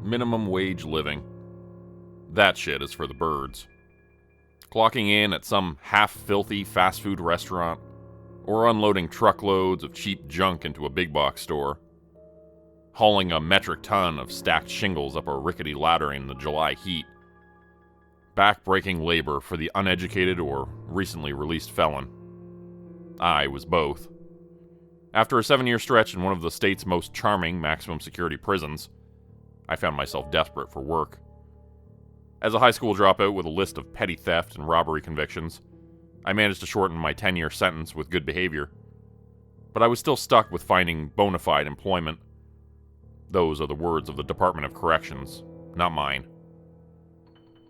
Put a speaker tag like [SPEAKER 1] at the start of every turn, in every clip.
[SPEAKER 1] Minimum wage living. That shit is for the birds. Clocking in at some half-filthy fast food restaurant, or unloading truckloads of cheap junk into a big box store. Hauling a metric ton of stacked shingles up a rickety ladder in the July heat. Back-breaking labor for the uneducated or recently released felon. I was both. After a 7-year stretch in one of the state's most charming maximum security prisons, I found myself desperate for work. As a high school dropout with a list of petty theft and robbery convictions, I managed to shorten my 10-year sentence with good behavior. But I was still stuck with finding bona fide employment. Those are the words of the Department of Corrections, not mine.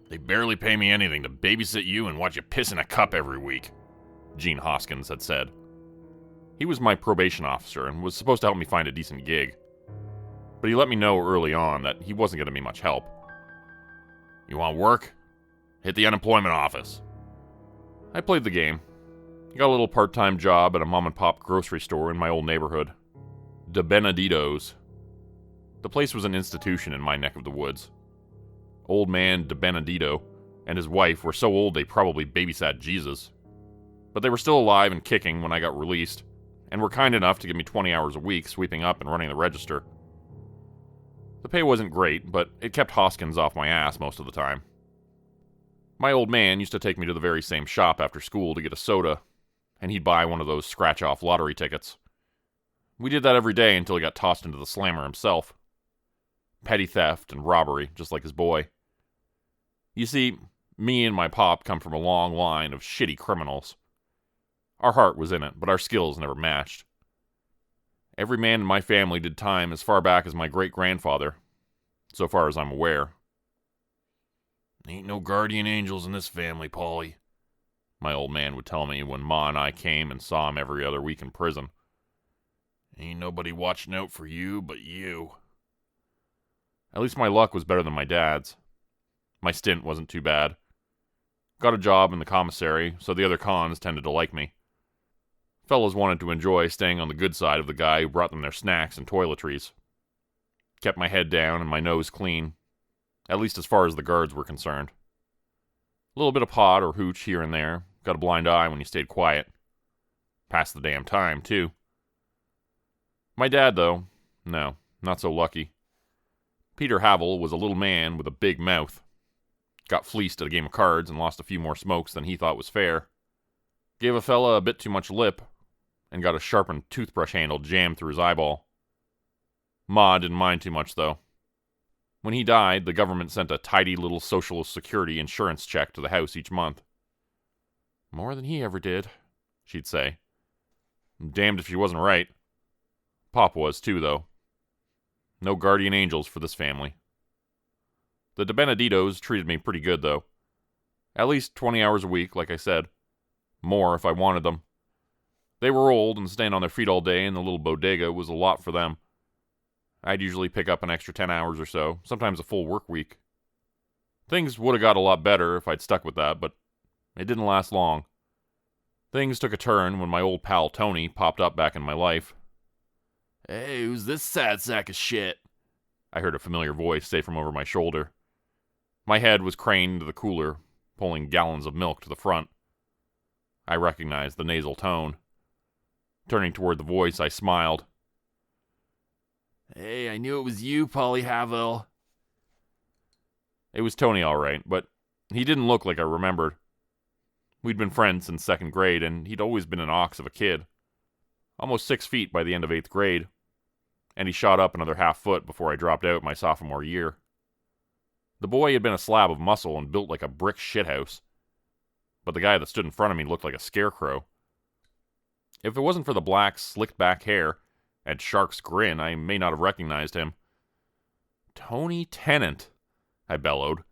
[SPEAKER 1] "They barely pay me anything to babysit you and watch you piss in a cup every week," Gene Hoskins had said. He was my probation officer and was supposed to help me find a decent gig. But he let me know early on that he wasn't going to be much help. "You want work? Hit the unemployment office." I played the game. Got a little part-time job at a mom-and-pop grocery store in my old neighborhood. De Benedito's. The place was an institution in my neck of the woods. Old man De Benedito and his wife were so old they probably babysat Jesus. But they were still alive and kicking when I got released, and were kind enough to give me 20 hours a week sweeping up and running the register. The pay wasn't great, but it kept Hoskins off my ass most of the time. My old man used to take me to the very same shop after school to get a soda, and he'd buy one of those scratch-off lottery tickets. We did that every day until he got tossed into the slammer himself. Petty theft and robbery, just like his boy. You see, me and my pop come from a long line of shitty criminals. Our heart was in it, but our skills never matched. Every man in my family did time as far back as my great-grandfather, so far as I'm aware. "Ain't no guardian angels in this family, Paulie," my old man would tell me when Ma and I came and saw him every other week in prison. "Ain't nobody watching out for you but you." At least my luck was better than my dad's. My stint wasn't too bad. Got a job in the commissary, so the other cons tended to like me. Fellas wanted to enjoy staying on the good side of the guy who brought them their snacks and toiletries. Kept my head down and my nose clean, at least as far as the guards were concerned. A little bit of pot or hooch here and there, got a blind eye when you stayed quiet. Passed the damn time, too. My dad, though, no, not so lucky. Peter Havel was a little man with a big mouth. Got fleeced at a game of cards and lost a few more smokes than he thought was fair. Gave a fella a bit too much lip, and got a sharpened toothbrush handle jammed through his eyeball. Ma didn't mind too much, though. When he died, the government sent a tidy little Social Security insurance check to the house each month. "More than he ever did," she'd say. Damned if she wasn't right. Pop was, too, though. No guardian angels for this family. The De Beneditos treated me pretty good, though. At least 20 hours a week, like I said. More if I wanted them. They were old, and staying on their feet all day in the little bodega was a lot for them. I'd usually pick up an extra 10 hours or so, sometimes a full work week. Things would have got a lot better if I'd stuck with that, but it didn't last long. Things took a turn when my old pal Tony popped up back in my life. "Hey, who's this sad sack of shit?" I heard a familiar voice say from over my shoulder. My head was craned to the cooler, pulling gallons of milk to the front. I recognized the nasal tone. Turning toward the voice, I smiled. "Hey, I knew it was you, Polly Havel." It was Tony, all right, but he didn't look like I remembered. We'd been friends since 2nd grade, and he'd always been an ox of a kid. Almost 6 feet by the end of 8th grade, and he shot up another half foot before I dropped out my sophomore year. The boy had been a slab of muscle and built like a brick shithouse, but the guy that stood in front of me looked like a scarecrow. If it wasn't for the black, slicked-back hair and shark's grin, I may not have recognized him. "Tony Tennant," I bellowed.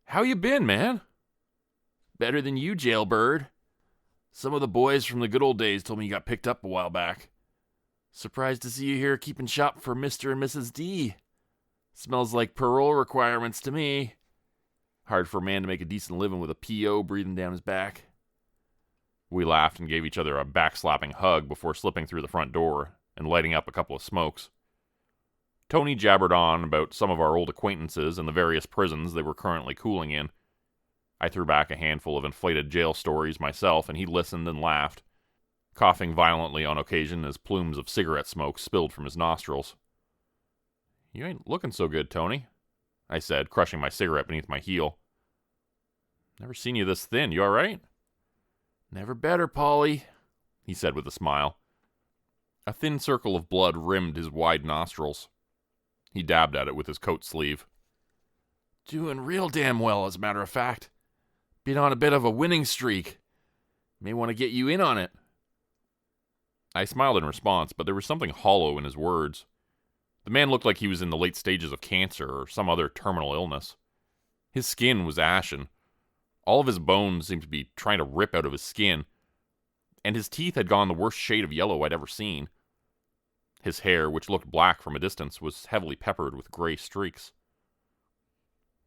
[SPEAKER 1] "How you been, man?" "Better than you, jailbird. Some of the boys from the good old days told me you got picked up a while back. Surprised to see you here keeping shop for Mr. and Mrs. D. Smells like parole requirements to me. Hard for a man to make a decent living with a P.O. breathing down his back." We laughed and gave each other a backslapping hug before slipping through the front door and lighting up a couple of smokes. Tony jabbered on about some of our old acquaintances and the various prisons they were currently cooling in. I threw back a handful of inflated jail stories myself, and he listened and laughed, coughing violently on occasion as plumes of cigarette smoke spilled from his nostrils. "You ain't looking so good, Tony," I said, crushing my cigarette beneath my heel. "Never seen you this thin. You all right?" "Never better, Polly," he said with a smile. A thin circle of blood rimmed his wide nostrils. He dabbed at it with his coat sleeve. "Doing real damn well, as a matter of fact. Been on a bit of a winning streak. May want to get you in on it." I smiled in response, but there was something hollow in his words. The man looked like he was in the late stages of cancer or some other terminal illness. His skin was ashen. All of his bones seemed to be trying to rip out of his skin, and his teeth had gone the worst shade of yellow I'd ever seen. His hair, which looked black from a distance, was heavily peppered with gray streaks.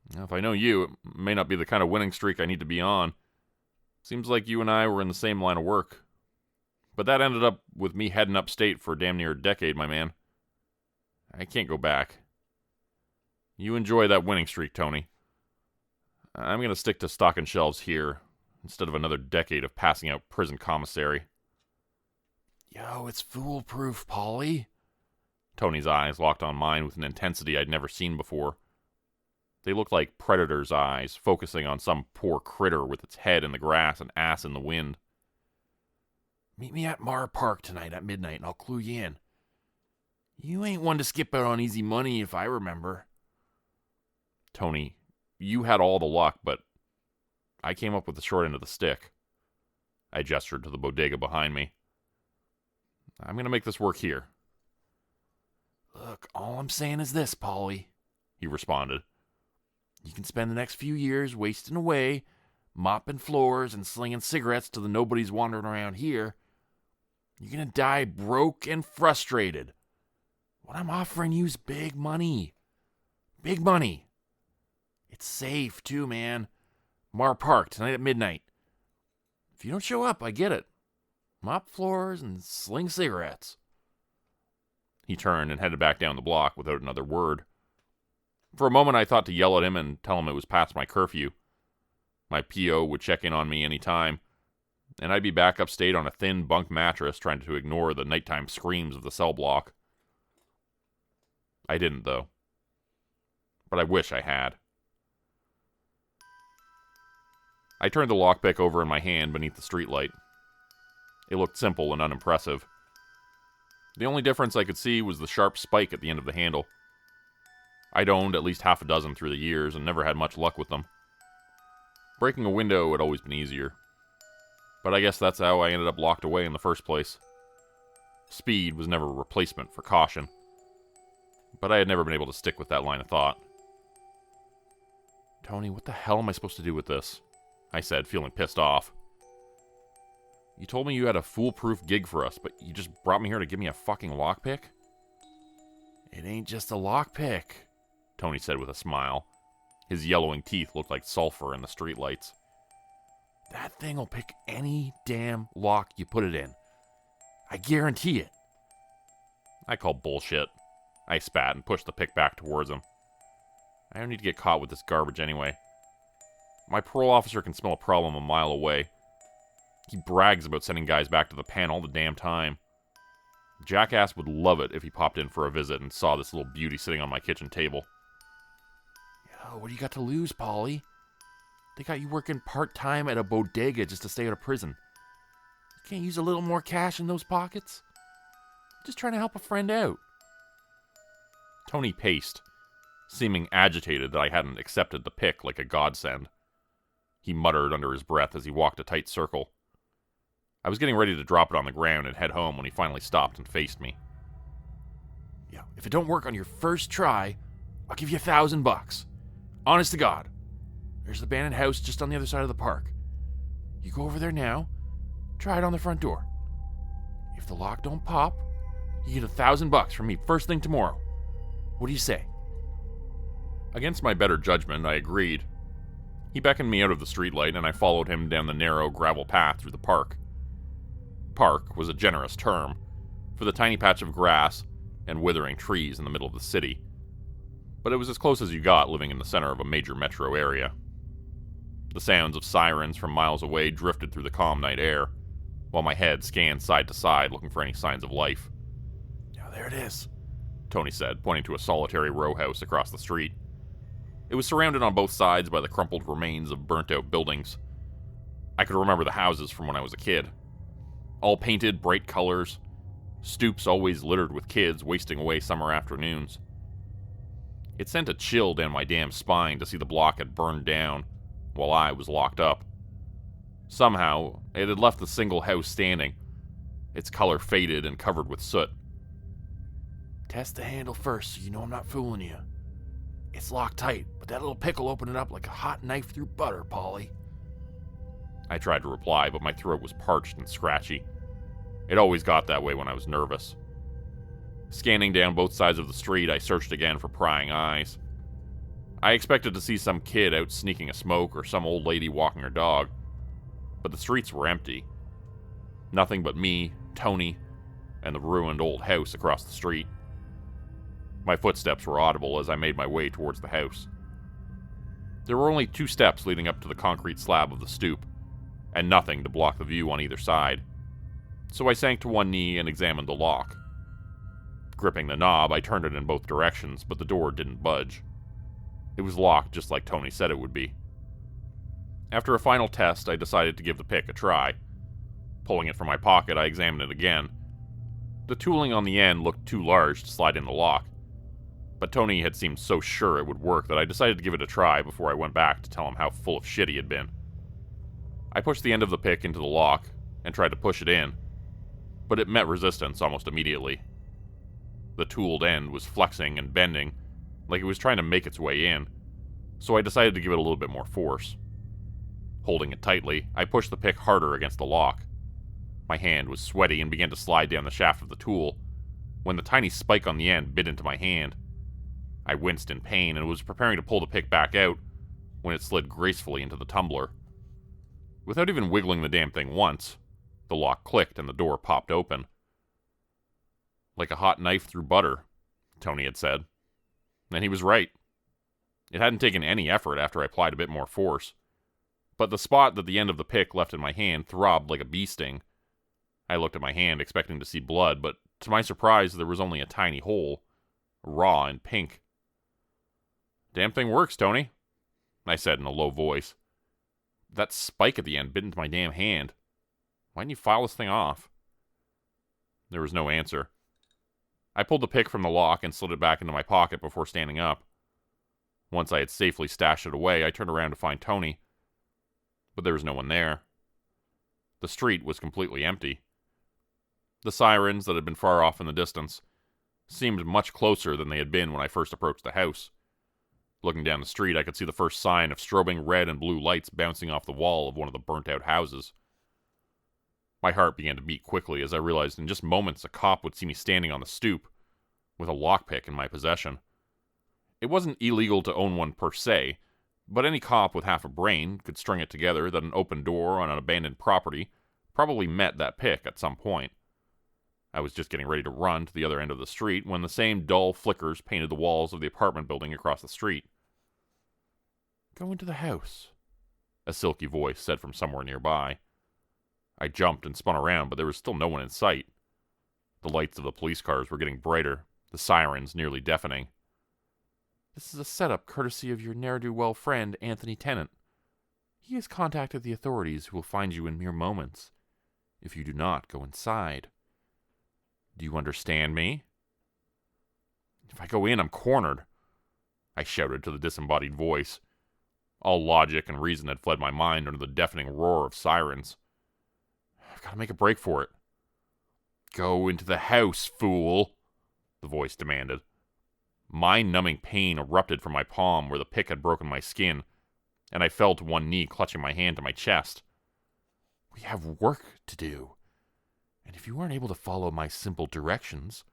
[SPEAKER 1] "If I know you, it may not be the kind of winning streak I need to be on. Seems like you and I were in the same line of work. But that ended up with me heading upstate for damn near a decade, my man. I can't go back. You enjoy that winning streak, Tony. I'm going to stick to stocking shelves here, instead of another decade of passing out prison commissary." "Yo, it's foolproof, Polly." Tony's eyes locked on mine with an intensity I'd never seen before. They looked like predator's eyes, focusing on some poor critter with its head in the grass and ass in the wind. "Meet me at Mar Park tonight at midnight, and I'll clue you in. You ain't one to skip out on easy money, if I remember." "Tony, you had all the luck, but I came up with the short end of the stick." I gestured to the bodega behind me. "I'm going to make this work here." "Look, all I'm saying is this, Polly," he responded. "You can spend the next few years wasting away, mopping floors and slinging cigarettes to the nobodies wandering around here. You're going to die broke and frustrated. What I'm offering you is big money. Big money. It's safe, too, man. Mar Park, tonight at midnight. If you don't show up, I get it. Mop floors and sling cigarettes." He turned and headed back down the block without another word. For a moment, I thought to yell at him and tell him it was past my curfew. My P.O. would check in on me any time, and I'd be back upstate on a thin bunk mattress trying to ignore the nighttime screams of the cell block. I didn't, though. But I wish I had. I turned the lockpick over in my hand beneath the streetlight. It looked simple and unimpressive. The only difference I could see was the sharp spike at the end of the handle. I'd owned at least half a dozen through the years and never had much luck with them. Breaking a window had always been easier. But I guess that's how I ended up locked away in the first place. Speed was never a replacement for caution. But I had never been able to stick with that line of thought. "Tony, what the hell am I supposed to do with this?" I said, feeling pissed off. "You told me you had a foolproof gig for us, but you just brought me here to give me a fucking lockpick?" "It ain't just a lockpick," Tony said with a smile. His yellowing teeth looked like sulfur in the streetlights. "That thing'll pick any damn lock you put it in. I guarantee it." I called bullshit. I spat and pushed the pick back towards him. I don't need to get caught with this garbage anyway. My parole officer can smell a problem a mile away. He brags about sending guys back to the pen all the damn time. Jackass would love it if he popped in for a visit and saw this little beauty sitting on my kitchen table. "Yo, what do you got to lose, Polly? They got you working part-time at a bodega just to stay out of prison. You can't use a little more cash in those pockets? Just trying to help a friend out." Tony paced, seeming agitated that I hadn't accepted the pick like a godsend. He muttered under his breath as he walked a tight circle. I was getting ready to drop it on the ground and head home when he finally stopped and faced me. "Yo, if it don't work on your first try, I'll give you $1,000. Honest to God. There's the abandoned house just on the other side of the park. You go over there now, try it on the front door. If the lock don't pop, you get $1,000 from me first thing tomorrow. What do you say?" Against my better judgment, I agreed. He beckoned me out of the streetlight, and I followed him down the narrow gravel path through the park. Park was a generous term. For the tiny patch of grass, and withering trees in the middle of the city, but it was as close as you got living in the center of a major metro area. The sounds of sirens from miles away drifted through the calm night air, while my head scanned side to side looking for any signs of life. "Yeah, there it is," Tony said, pointing to a solitary row house across the street. It was surrounded on both sides by the crumpled remains of burnt-out buildings. I could remember the houses from when I was a kid. All painted bright colors, stoops always littered with kids wasting away summer afternoons. It sent a chill down my damn spine to see the block had burned down while I was locked up. Somehow, it had left the single house standing, its color faded and covered with soot. "Test the handle first so you know I'm not fooling you. It's locked tight, but that little pick will open it up like a hot knife through butter, Polly." I tried to reply, but my throat was parched and scratchy. It always got that way when I was nervous. Scanning down both sides of the street, I searched again for prying eyes. I expected to see some kid out sneaking a smoke or some old lady walking her dog, but the streets were empty. Nothing but me, Tony, and the ruined old house across the street. My footsteps were audible as I made my way towards the house. There were only 2 steps leading up to the concrete slab of the stoop, and nothing to block the view on either side, so I sank to one knee and examined the lock. Gripping the knob, I turned it in both directions, but the door didn't budge. It was locked just like Tony said it would be. After a final test, I decided to give the pick a try. Pulling it from my pocket, I examined it again. The tooling on the end looked too large to slide in the lock, but Tony had seemed so sure it would work that I decided to give it a try before I went back to tell him how full of shit he had been. I pushed the end of the pick into the lock and tried to push it in, but it met resistance almost immediately. The tooled end was flexing and bending, like it was trying to make its way in, so I decided to give it a little bit more force. Holding it tightly, I pushed the pick harder against the lock. My hand was sweaty and began to slide down the shaft of the tool, when the tiny spike on the end bit into my hand. I winced in pain and was preparing to pull the pick back out when it slid gracefully into the tumbler. Without even wiggling the damn thing once, the lock clicked and the door popped open. "Like a hot knife through butter," Tony had said. And he was right. It hadn't taken any effort after I applied a bit more force, but the spot that the end of the pick left in my hand throbbed like a bee sting. I looked at my hand expecting to see blood, but to my surprise there was only a tiny hole, raw and pink. "Damn thing works, Tony," I said in a low voice. "That spike at the end bit into my damn hand. Why didn't you file this thing off?" There was no answer. I pulled the pick from the lock and slid it back into my pocket before standing up. Once I had safely stashed it away, I turned around to find Tony, but there was no one there. The street was completely empty. The sirens that had been far off in the distance seemed much closer than they had been when I first approached the house. Looking down the street, I could see the first sign of strobing red and blue lights bouncing off the wall of one of the burnt-out houses. My heart began to beat quickly as I realized in just moments a cop would see me standing on the stoop with a lockpick in my possession. It wasn't illegal to own one per se, but any cop with half a brain could string it together that an open door on an abandoned property probably met that pick at some point. I was just getting ready to run to the other end of the street when the same dull flickers painted the walls of the apartment building across the street. "Go into the house," a silky voice said from somewhere nearby. I jumped and spun around, but there was still no one in sight. The lights of the police cars were getting brighter, the sirens nearly deafening. "This is a setup courtesy of your ne'er-do-well friend, Anthony Tennant. He has contacted the authorities who will find you in mere moments, if you do not go inside. Do you understand me?" "If I go in, I'm cornered," I shouted to the disembodied voice. All logic and reason had fled my mind under the deafening roar of sirens. "I've got to make a break for it." "Go into the house, fool," the voice demanded. Mind-numbing pain erupted from my palm where the pick had broken my skin, and I fell to one knee, clutching my hand to my chest. "We have work to do, and if you aren't able to follow my simple directions,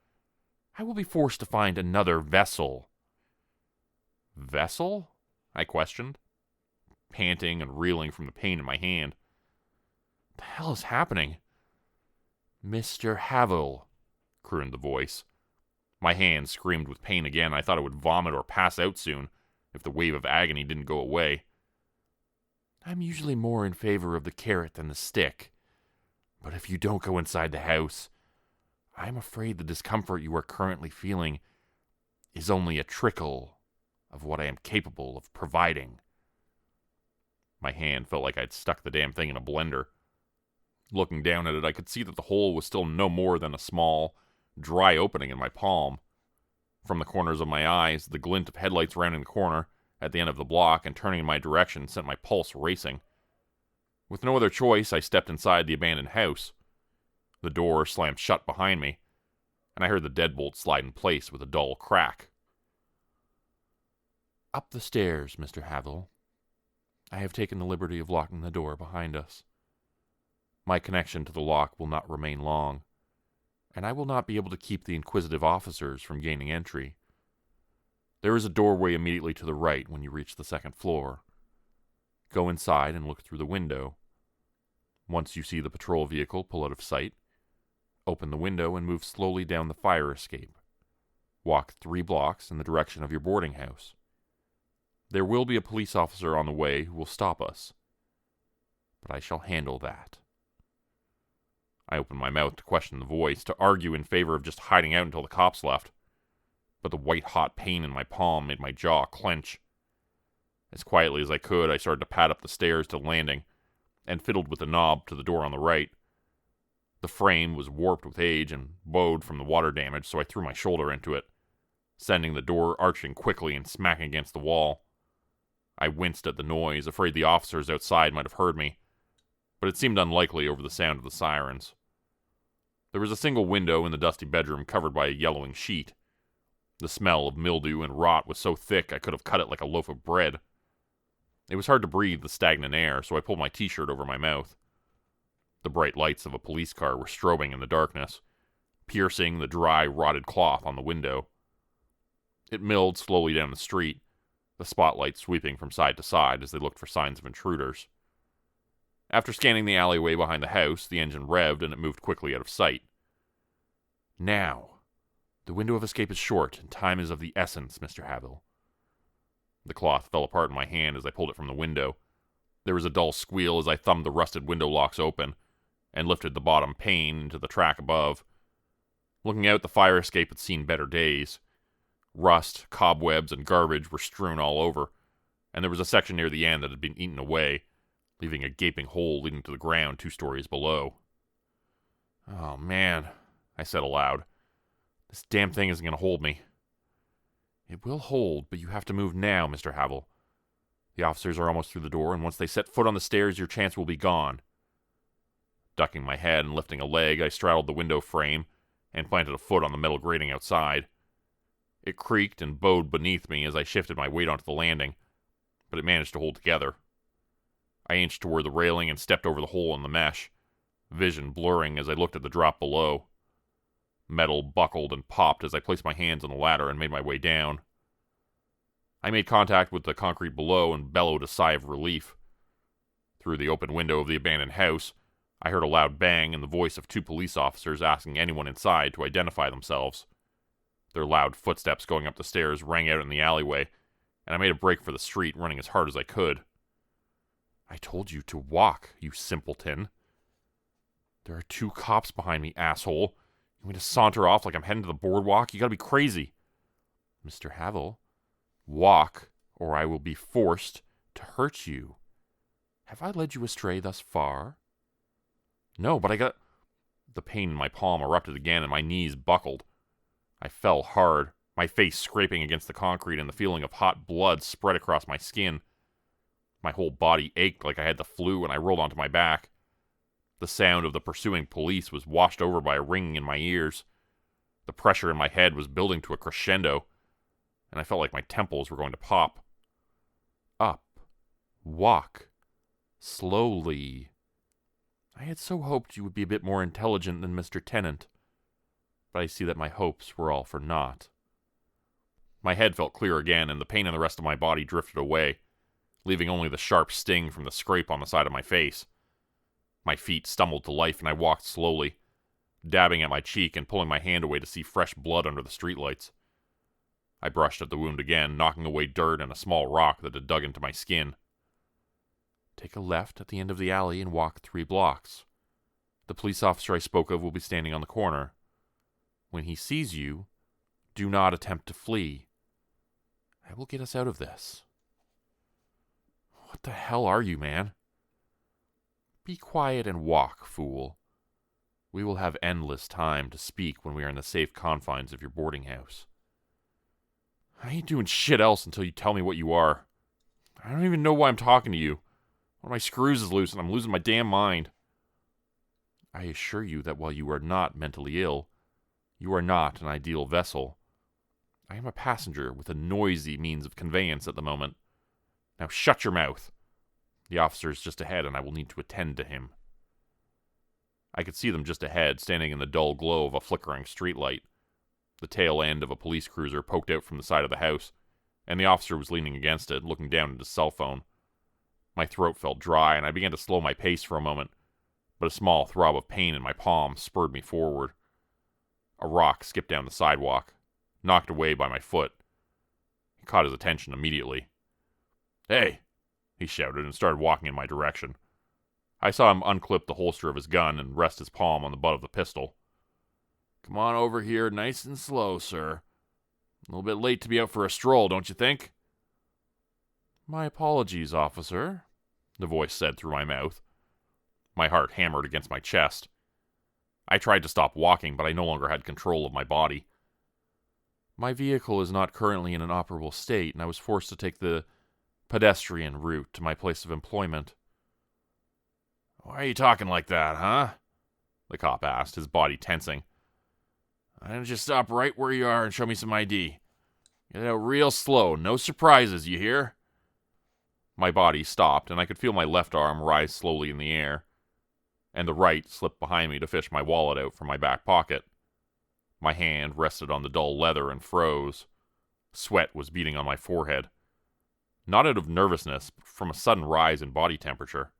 [SPEAKER 1] I will be forced to find another vessel." "Vessel?" I questioned, panting and reeling from the pain in my hand. "What the hell is happening?" "Mr. Havel," crooned the voice. My hand screamed with pain again. I thought I would vomit or pass out soon if the wave of agony didn't go away. I'm usually more in favor of the carrot than the stick, but if you don't go inside the house, I'm afraid the discomfort you are currently feeling is only a trickle of what I am capable of providing. My hand felt like I'd stuck the damn thing in a blender. Looking down at it, I could see that the hole was still no more than a small, dry opening in my palm. From the corners of my eyes, the glint of headlights rounding the corner at the end of the block and turning in my direction sent my pulse racing. With no other choice, I stepped inside the abandoned house. The door slammed shut behind me, and I heard the deadbolt slide in place with a dull crack. Up the stairs, Mr. Havel. I have taken the liberty of locking the door behind us. My connection to the lock will not remain long, and I will not be able to keep the inquisitive officers from gaining entry. There is a doorway immediately to the right when you reach the second floor. Go inside and look through the window. Once you see the patrol vehicle pull out of sight, open the window and move slowly down the fire escape. Walk 3 blocks in the direction of your boarding house. There will be a police officer on the way who will stop us, but I shall handle that. I opened my mouth to question the voice, to argue in favor of just hiding out until the cops left, but the white-hot pain in my palm made my jaw clench. As quietly as I could, I started to pad up the stairs to the landing, and fiddled with the knob to the door on the right. The frame was warped with age and bowed from the water damage, so I threw my shoulder into it, sending the door arching quickly and smacking against the wall. I winced at the noise, afraid the officers outside might have heard me, but it seemed unlikely over the sound of the sirens. There was a single window in the dusty bedroom covered by a yellowing sheet. The smell of mildew and rot was so thick I could have cut it like a loaf of bread. It was hard to breathe the stagnant air, so I pulled my t-shirt over my mouth. The bright lights of a police car were strobing in the darkness, piercing the dry, rotted cloth on the window. It milled slowly down the street, the spotlight sweeping from side to side as they looked for signs of intruders. After scanning the alleyway behind the house, the engine revved and it moved quickly out of sight. Now, the window of escape is short, and time is of the essence, Mr. Havel. The cloth fell apart in my hand as I pulled it from the window. There was a dull squeal as I thumbed the rusted window locks open, and lifted the bottom pane into the track above. Looking out, the fire escape had seen better days. Rust, cobwebs, and garbage were strewn all over, and there was a section near the end that had been eaten away, leaving a gaping hole leading to the ground 2 stories below. Oh, man, I said aloud. This damn thing isn't going to hold me. It will hold, but you have to move now, Mr. Havel. The officers are almost through the door, and once they set foot on the stairs, your chance will be gone. Ducking my head and lifting a leg, I straddled the window frame and planted a foot on the metal grating outside. It creaked and bowed beneath me as I shifted my weight onto the landing, but it managed to hold together. I inched toward the railing and stepped over the hole in the mesh, vision blurring as I looked at the drop below. Metal buckled and popped as I placed my hands on the ladder and made my way down. I made contact with the concrete below and bellowed a sigh of relief. Through the open window of the abandoned house, I heard a loud bang and the voice of 2 police officers asking anyone inside to identify themselves. Their loud footsteps going up the stairs rang out in the alleyway, and I made a break for the street, running as hard as I could. I told you to walk, you simpleton. There are 2 cops behind me, asshole. You want me to saunter off like I'm heading to the boardwalk? You gotta be crazy. Mr. Havel, walk, or I will be forced to hurt you. Have I led you astray thus far? No, but I got... The pain in my palm erupted again and my knees buckled. I fell hard, my face scraping against the concrete and the feeling of hot blood spread across my skin. My whole body ached like I had the flu and I rolled onto my back. The sound of the pursuing police was washed over by a ringing in my ears. The pressure in my head was building to a crescendo, and I felt like my temples were going to pop. Up. Walk. Slowly. I had so hoped you would be a bit more intelligent than Mr. Tennant, but I see that my hopes were all for naught. My head felt clear again, and the pain in the rest of my body drifted away, leaving only the sharp sting from the scrape on the side of my face. My feet stumbled to life, and I walked slowly. dabbing at my cheek and pulling my hand away to see fresh blood under the streetlights. I brushed at the wound again, knocking away dirt and a small rock that had dug into my skin. Take a left at the end of the alley and walk 3 blocks. The police officer I spoke of will be standing on the corner. When he sees you, do not attempt to flee. I will get us out of this. What the hell are you, man? Be quiet and walk, fool. We will have endless time to speak when we are in the safe confines of your boarding house. I ain't doing shit else until you tell me what you are. I don't even know why I'm talking to you. One of my screws is loose and I'm losing my damn mind. I assure you that while you are not mentally ill, you are not an ideal vessel. I am a passenger with a noisy means of conveyance at the moment. Now shut your mouth. The officer is just ahead and I will need to attend to him. I could see them just ahead, standing in the dull glow of a flickering streetlight. The tail end of a police cruiser poked out from the side of the house, and the officer was leaning against it, looking down at his cell phone. My throat felt dry, and I began to slow my pace for a moment, but a small throb of pain in my palm spurred me forward. A rock skipped down the sidewalk, knocked away by my foot. It caught his attention immediately. "Hey!" he shouted and started walking in my direction. I saw him unclip the holster of his gun and rest his palm on the butt of the pistol. "Come on over here nice and slow, sir. A little bit late to be out for a stroll, don't you think?" "My apologies, officer," the voice said through my mouth. My heart hammered against my chest. I tried to stop walking, but I no longer had control of my body. "My vehicle is not currently in an operable state, and I was forced to take the pedestrian route to my place of employment." "Why are you talking like that, huh?" the cop asked, his body tensing. "Why don't you stop right where you are and show me some ID? Get out real slow, no surprises, you hear?" My body stopped, and I could feel my left arm rise slowly in the air, and the right slipped behind me to fish my wallet out from my back pocket. My hand rested on the dull leather and froze. Sweat was beading on my forehead. Not out of nervousness, but from a sudden rise in body temperature.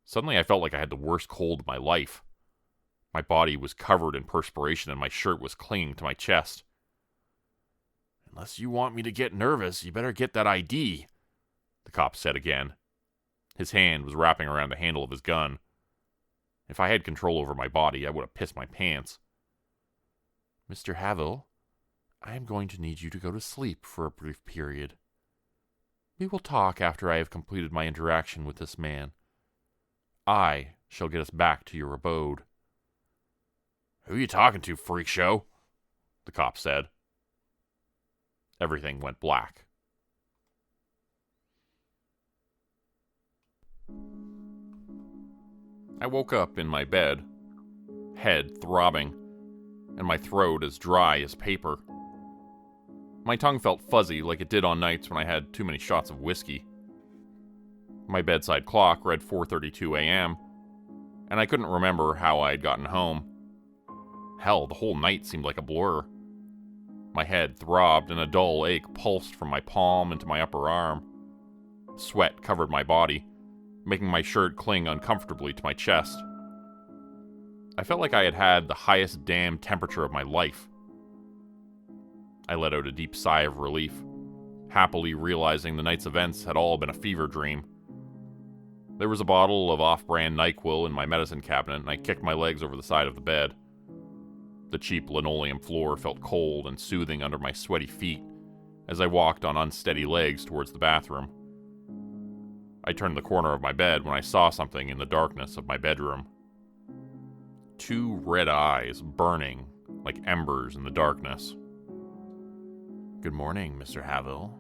[SPEAKER 1] Suddenly I felt like I had the worst cold of my life. My body was covered in perspiration and my shirt was clinging to my chest. "Unless you want me to get nervous, you better get that ID," the cop said again. His hand was wrapping around the handle of his gun. If I had control over my body, I would have pissed my pants. "Mr. Havel, I am going to need you to go to sleep for a brief period. We will talk after I have completed my interaction with this man. I shall get us back to your abode." "Who are you talking to, freak show?" the cop said. Everything went black. I woke up in my bed, head throbbing, and my throat as dry as paper. My tongue felt fuzzy like it did on nights when I had too many shots of whiskey. My bedside clock read 4:32 a.m., and I couldn't remember how I had gotten home. Hell, the whole night seemed like a blur. My head throbbed, and a dull ache pulsed from my palm into my upper arm. Sweat covered my body, making my shirt cling uncomfortably to my chest. I felt like I had had the highest damn temperature of my life. I let out a deep sigh of relief, happily realizing the night's events had all been a fever dream. There was a bottle of off-brand NyQuil in my medicine cabinet, and I kicked my legs over the side of the bed. The cheap linoleum floor felt cold and soothing under my sweaty feet as I walked on unsteady legs towards the bathroom. I turned the corner of my bed when I saw something in the darkness of my bedroom. 2 red eyes burning like embers in the darkness. "Good morning, Mr. Havel,"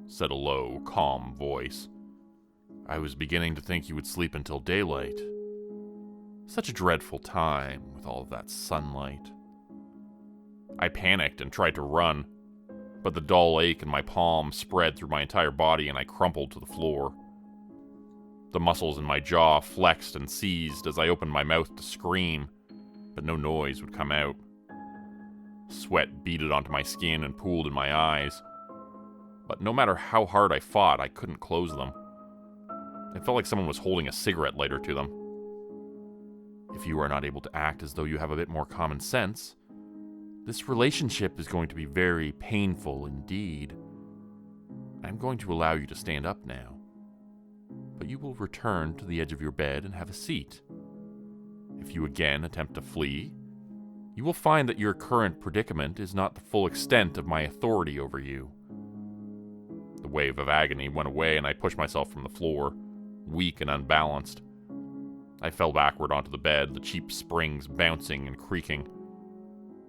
[SPEAKER 1] said a low, calm voice. "I was beginning to think you would sleep until daylight. Such a dreadful time with all of that sunlight." I panicked and tried to run, but the dull ache in my palm spread through my entire body and I crumpled to the floor. The muscles in my jaw flexed and seized as I opened my mouth to scream, but no noise would come out. Sweat beaded onto my skin and pooled in my eyes, but no matter how hard I fought, I couldn't close them. It felt like someone was holding a cigarette lighter to them. If you are not able to act as though you have a bit more common sense, this relationship is going to be very painful indeed. I'm going to allow you to stand up now, but you will return to the edge of your bed and have a seat. If you again attempt to flee, you will find that your current predicament is not the full extent of my authority over you. The wave of agony went away and I pushed myself from the floor, weak and unbalanced. I fell backward onto the bed, the cheap springs bouncing and creaking.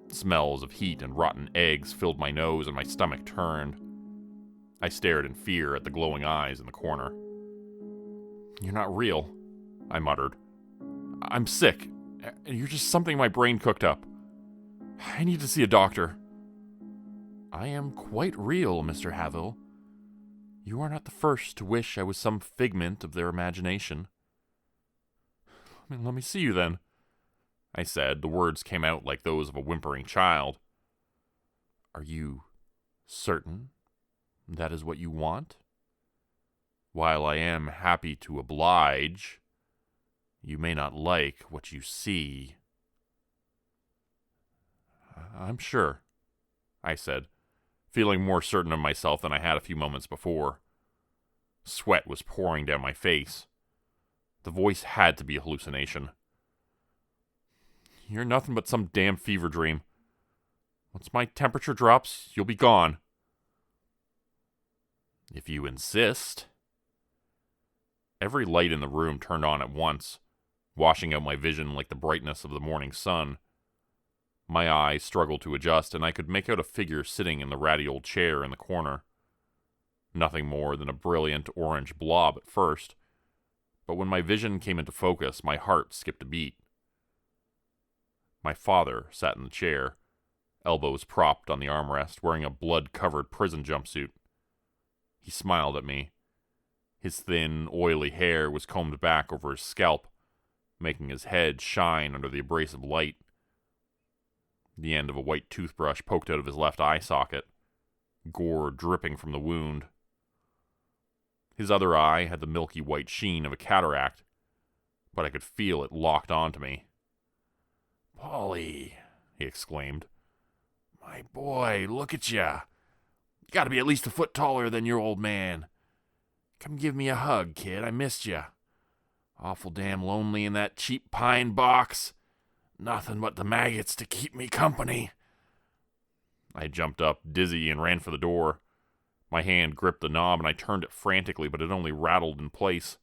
[SPEAKER 1] Smells of heat and rotten eggs filled my nose and my stomach turned. I stared in fear at the glowing eyes in the corner. "You're not real," I muttered. "I'm sick. You're just something my brain cooked up. I need to see a doctor." "I am quite real, Mr. Havill. You are not the first to wish I was some figment of their imagination." "Let me see you then," I said. The words came out like those of a whimpering child. "Are you certain that is what you want? While I am happy to oblige, you may not like what you see." "I'm sure," I said, feeling more certain of myself than I had a few moments before. Sweat was pouring down my face. The voice had to be a hallucination. "You're nothing but some damn fever dream. Once my temperature drops, you'll be gone." "If you insist." Every light in the room turned on at once, washing out my vision like the brightness of the morning sun. My eyes struggled to adjust, and I could make out a figure sitting in the ratty old chair in the corner. Nothing more than a brilliant orange blob at first, but when my vision came into focus, my heart skipped a beat. My father sat in the chair, elbows propped on the armrest, wearing a blood-covered prison jumpsuit. He smiled at me. His thin, oily hair was combed back over his scalp, making his head shine under the abrasive light. The end of a white toothbrush poked out of his left eye socket, gore dripping from the wound. His other eye had the milky white sheen of a cataract, but I could feel it locked onto me. "Polly," he exclaimed. "My boy, look at ya. You gotta be at least a foot taller than your old man. Come give me a hug, kid. I missed ya. Awful damn lonely in that cheap pine box. Nothing but the maggots to keep me company." I jumped up, dizzy, and ran for the door. My hand gripped the knob, and I turned it frantically, but it only rattled in place.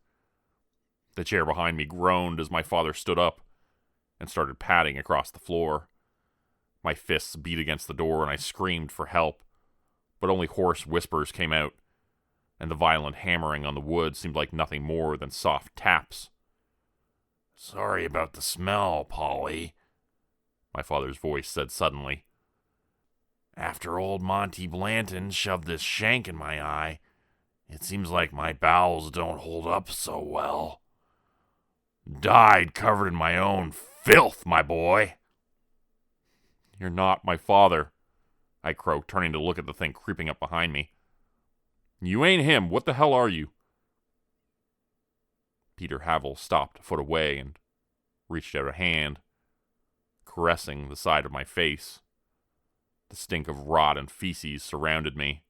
[SPEAKER 1] The chair behind me groaned as my father stood up and started padding across the floor. My fists beat against the door, and I screamed for help, but only hoarse whispers came out, and the violent hammering on the wood seemed like nothing more than soft taps. "Sorry about the smell, Polly," my father's voice said suddenly. "After old Monty Blanton shoved this shank in my eye, it seems like my bowels don't hold up so well. Died covered in my own filth, my boy." "You're not my father," I croaked, turning to look at the thing creeping up behind me. "You ain't him. What the hell are you?" Peter Havill stopped a foot away and reached out a hand, caressing the side of my face. The stink of rot and feces surrounded me,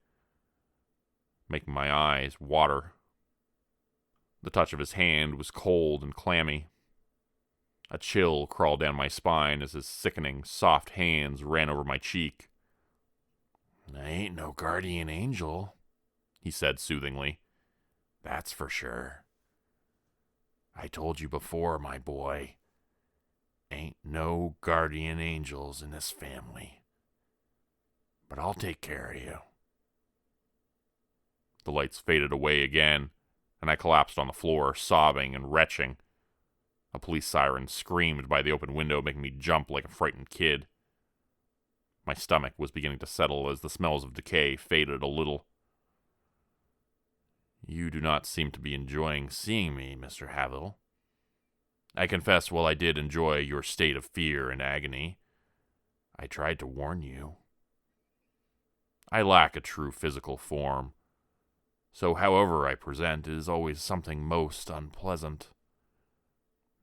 [SPEAKER 1] making my eyes water. The touch of his hand was cold and clammy. A chill crawled down my spine as his sickening, soft hands ran over my cheek. "I ain't no guardian angel," he said soothingly. "That's for sure. I told you before, my boy. Ain't no guardian angels in this family. But I'll take care of you." The lights faded away again, and I collapsed on the floor, sobbing and retching. A police siren screamed by the open window, making me jump like a frightened kid. My stomach was beginning to settle as the smells of decay faded a little. "You do not seem to be enjoying seeing me, Mr. Havill. I confess, while I did enjoy your state of fear and agony, I tried to warn you. I lack a true physical form, so however I present is always something most unpleasant.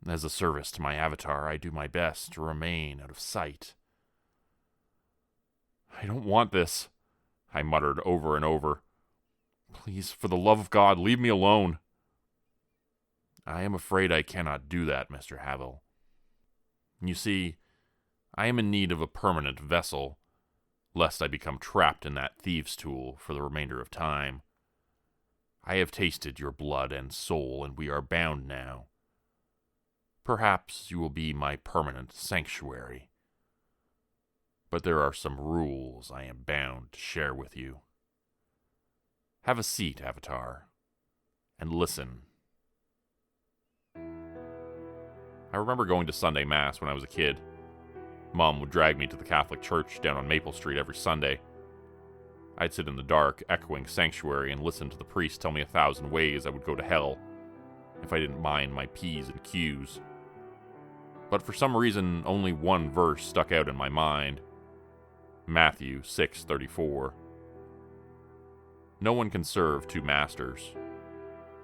[SPEAKER 1] As a service to my avatar, I do my best to remain out of sight. I don't want this, I muttered over and over. Please, for the love of God, leave me alone. I am afraid I cannot do that, Mr. Havel. You see, I am in need of a permanent vessel, lest I become trapped in that thieves' tool for the remainder of time. I have tasted your blood and soul, and we are bound now. Perhaps you will be my permanent sanctuary. But there are some rules I am bound to share with you. Have a seat, Avatar, and listen. I remember going to Sunday Mass when I was a kid. Mom would drag me to the Catholic Church down on Maple Street every Sunday. I'd sit in the dark, echoing sanctuary, and listen to the priest tell me 1,000 ways I would go to hell if I didn't mind my P's and Q's. But for some reason, only one verse stuck out in my mind. Matthew 6:34. No one can serve two masters,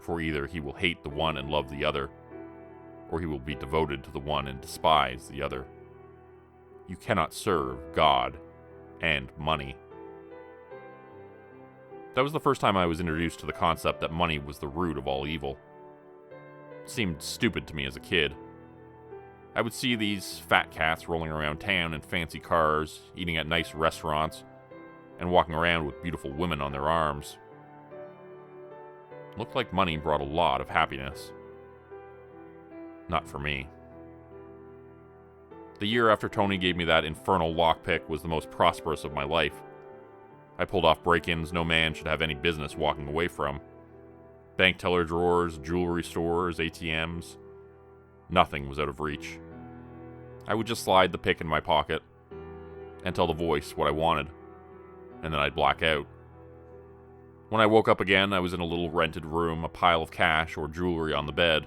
[SPEAKER 1] for either he will hate the one and love the other, or he will be devoted to the one and despise the other. You cannot serve God and money. That was the first time I was introduced to the concept that money was the root of all evil. It seemed stupid to me as a kid. I would see these fat cats rolling around town in fancy cars, eating at nice restaurants, and walking around with beautiful women on their arms. It looked like money brought a lot of happiness. Not for me. The year after Tony gave me that infernal lockpick was the most prosperous of my life. I pulled off break-ins no man should have any business walking away from. Bank teller drawers, jewelry stores, ATMs. Nothing was out of reach. I would just slide the pick in my pocket and tell the voice what I wanted, and then I'd black out. When I woke up again, I was in a little rented room, a pile of cash or jewelry on the bed.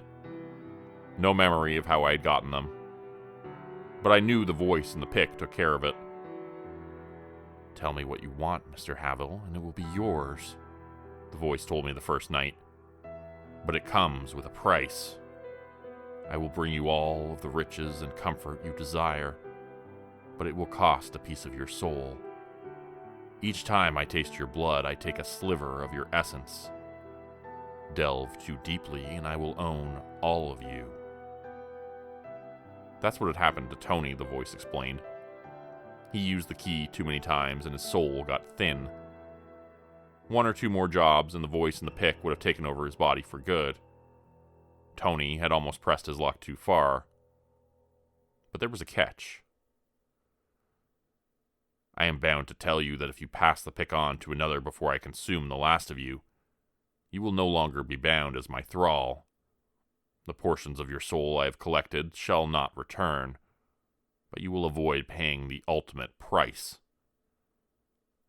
[SPEAKER 1] No memory of how I had gotten them. But I knew the voice in the pick took care of it. Tell me what you want, Mr. Havel, and it will be yours, the voice told me the first night. But it comes with a price. I will bring you all of the riches and comfort you desire, but it will cost a piece of your soul. Each time I taste your blood, I take a sliver of your essence. Delve too deeply, and I will own all of you. That's what had happened to Tony, the voice explained. He used the key too many times, and his soul got thin. One or two more jobs, and the voice in the pick would have taken over his body for good. Tony had almost pressed his luck too far. But there was a catch. I am bound to tell you that if you pass the pick on to another before I consume the last of you, you will no longer be bound as my thrall. The portions of your soul I have collected shall not return, but you will avoid paying the ultimate price.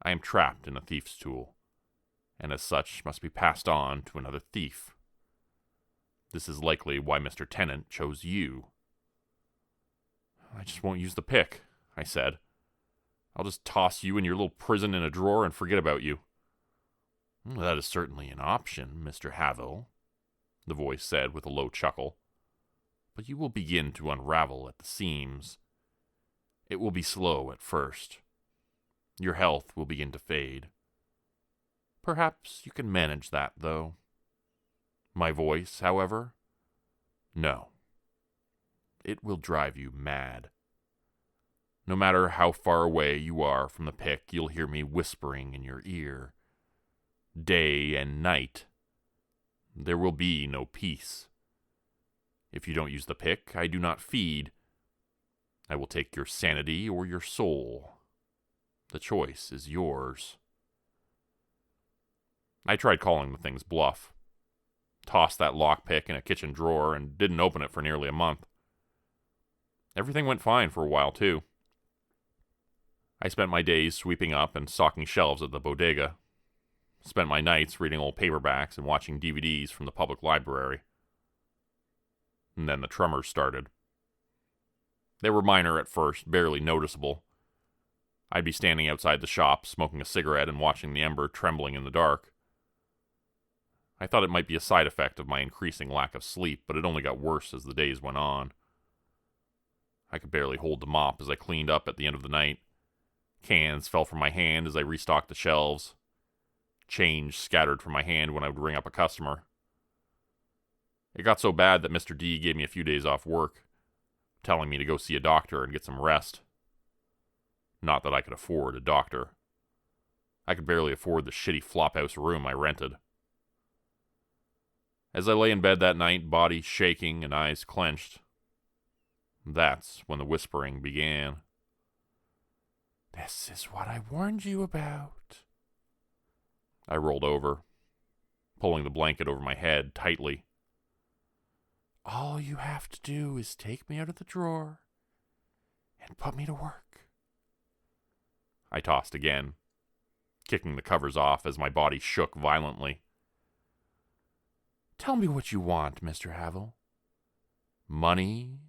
[SPEAKER 1] I am trapped in a thief's tool, and as such must be passed on to another thief. This is likely why Mr. Tennant chose you. I just won't use the pick, I said. I'll just toss you in your little prison in a drawer and forget about you. That is certainly an option, Mr. Havel, the voice said with a low chuckle. But you will begin to unravel at the seams. It will be slow at first. Your health will begin to fade. Perhaps you can manage that, though. My voice, however? No. It will drive you mad. No matter how far away you are from the pick, you'll hear me whispering in your ear. Day and night. There will be no peace. If you don't use the pick, I do not feed. I will take your sanity or your soul. The choice is yours. I tried calling the thing's bluff. Tossed that lockpick in a kitchen drawer and didn't open it for nearly a month. Everything went fine for a while, too. I spent my days sweeping up and stocking shelves at the bodega. Spent my nights reading old paperbacks and watching DVDs from the public library. And then the tremors started. They were minor at first, barely noticeable. I'd be standing outside the shop, smoking a cigarette and watching the ember trembling in the dark. I thought it might be a side effect of my increasing lack of sleep, but it only got worse as the days went on. I could barely hold the mop as I cleaned up at the end of the night. Cans fell from my hand as I restocked the shelves. Change scattered from my hand when I would ring up a customer. It got so bad that Mr. D gave me a few days off work, telling me to go see a doctor and get some rest. Not that I could afford a doctor. I could barely afford the shitty flophouse room I rented. As I lay in bed that night, body shaking and eyes clenched, that's when the whispering began. "This is what I warned you about." I rolled over, pulling the blanket over my head tightly. "All you have to do is take me out of the drawer and put me to work." I tossed again, kicking the covers off as my body shook violently. "Tell me what you want, Mr. Havel. Money?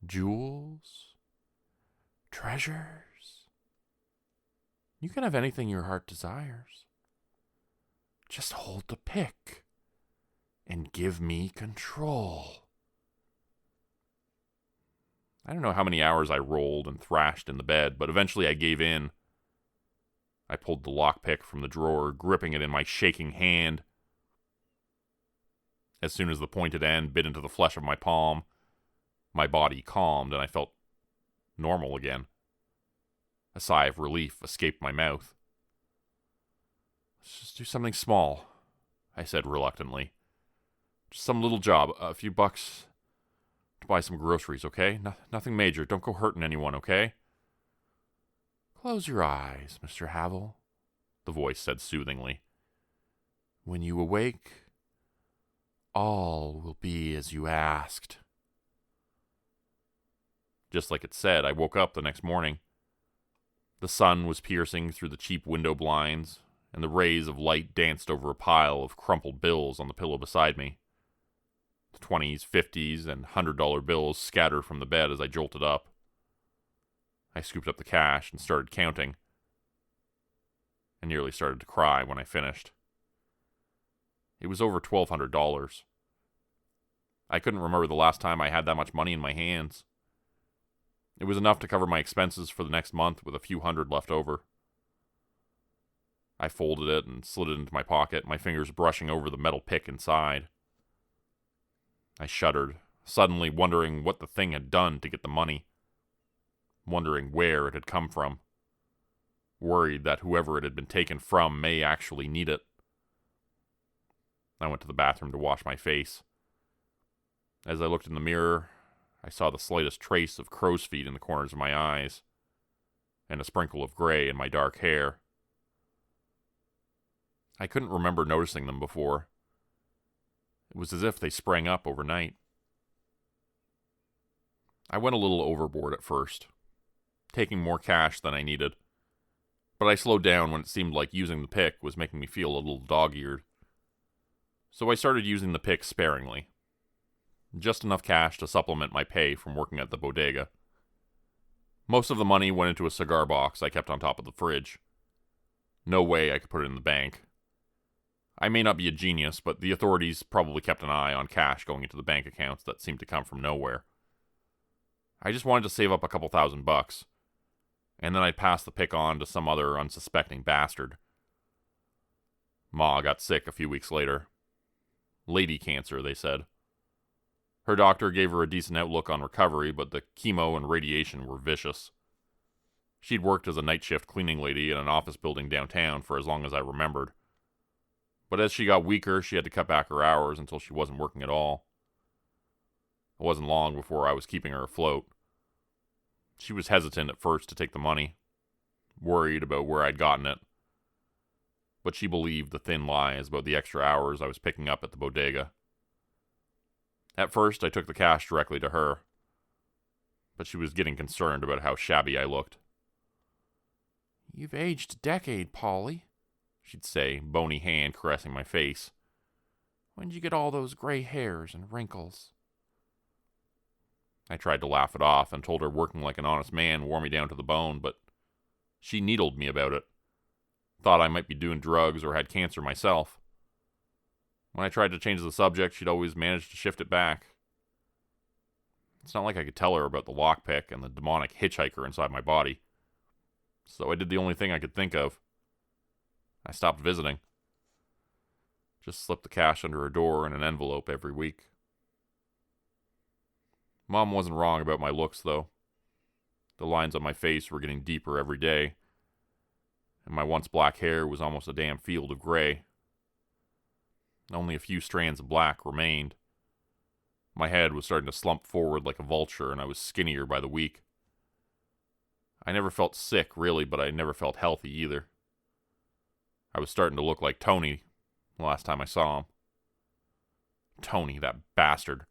[SPEAKER 1] Jewels? Treasures? You can have anything your heart desires. Just hold the pick and give me control." I don't know how many hours I rolled and thrashed in the bed, but eventually I gave in. I pulled the lockpick from the drawer, gripping it in my shaking hand. As soon as the pointed end bit into the flesh of my palm, my body calmed and I felt normal again. A sigh of relief escaped my mouth. "Let's just do something small," I said reluctantly. "Just some little job, a few bucks to buy some groceries, okay? Nothing major. Don't go hurting anyone, okay?" "Close your eyes, Mr. Havel," the voice said soothingly. "When you awake, all will be as you asked." Just like it said, I woke up the next morning. The sun was piercing through the cheap window blinds, and the rays of light danced over a pile of crumpled bills on the pillow beside me. The 20s, 50s, and $100 bills scattered from the bed as I jolted up. I scooped up the cash and started counting. I nearly started to cry when I finished. It was over $1,200. I couldn't remember the last time I had that much money in my hands. It was enough to cover my expenses for the next month with a few hundred left over. I folded it and slid it into my pocket, my fingers brushing over the metal pick inside. I shuddered, suddenly wondering what the thing had done to get the money. Wondering where it had come from. Worried that whoever it had been taken from may actually need it. I went to the bathroom to wash my face. As I looked in the mirror, I saw the slightest trace of crow's feet in the corners of my eyes, and a sprinkle of gray in my dark hair. I couldn't remember noticing them before. It was as if they sprang up overnight. I went a little overboard at first, taking more cash than I needed, but I slowed down when it seemed like using the pick was making me feel a little dog-eared. So I started using the pick sparingly. Just enough cash to supplement my pay from working at the bodega. Most of the money went into a cigar box I kept on top of the fridge. No way I could put it in the bank. I may not be a genius, but the authorities probably kept an eye on cash going into the bank accounts that seemed to come from nowhere. I just wanted to save up a couple $1,000, and then I'd pass the pick on to some other unsuspecting bastard. Ma got sick a few weeks later. Lady cancer, they said. Her doctor gave her a decent outlook on recovery, but the chemo and radiation were vicious. She'd worked as a night shift cleaning lady in an office building downtown for as long as I remembered. But as she got weaker, she had to cut back her hours until she wasn't working at all. It wasn't long before I was keeping her afloat. She was hesitant at first to take the money, worried about where I'd gotten it. But she believed the thin lies about the extra hours I was picking up at the bodega. At first, I took the cash directly to her, but she was getting concerned about how shabby I looked. "You've aged a decade, Polly," she'd say, bony hand caressing my face. "When'd you get all those gray hairs and wrinkles?" I tried to laugh it off and told her working like an honest man wore me down to the bone, but she needled me about it. Thought I might be doing drugs or had cancer myself. When I tried to change the subject, she'd always manage to shift it back. It's not like I could tell her about the lockpick and the demonic hitchhiker inside my body. So I did the only thing I could think of. I stopped visiting. Just slipped the cash under her door in an envelope every week. Mom wasn't wrong about my looks, though. The lines on my face were getting deeper every day, and my once black hair was almost a damn field of gray. Only a few strands of black remained. My head was starting to slump forward like a vulture, and I was skinnier by the week. I never felt sick, really, but I never felt healthy either. I was starting to look like Tony the last time I saw him. Tony, that bastard.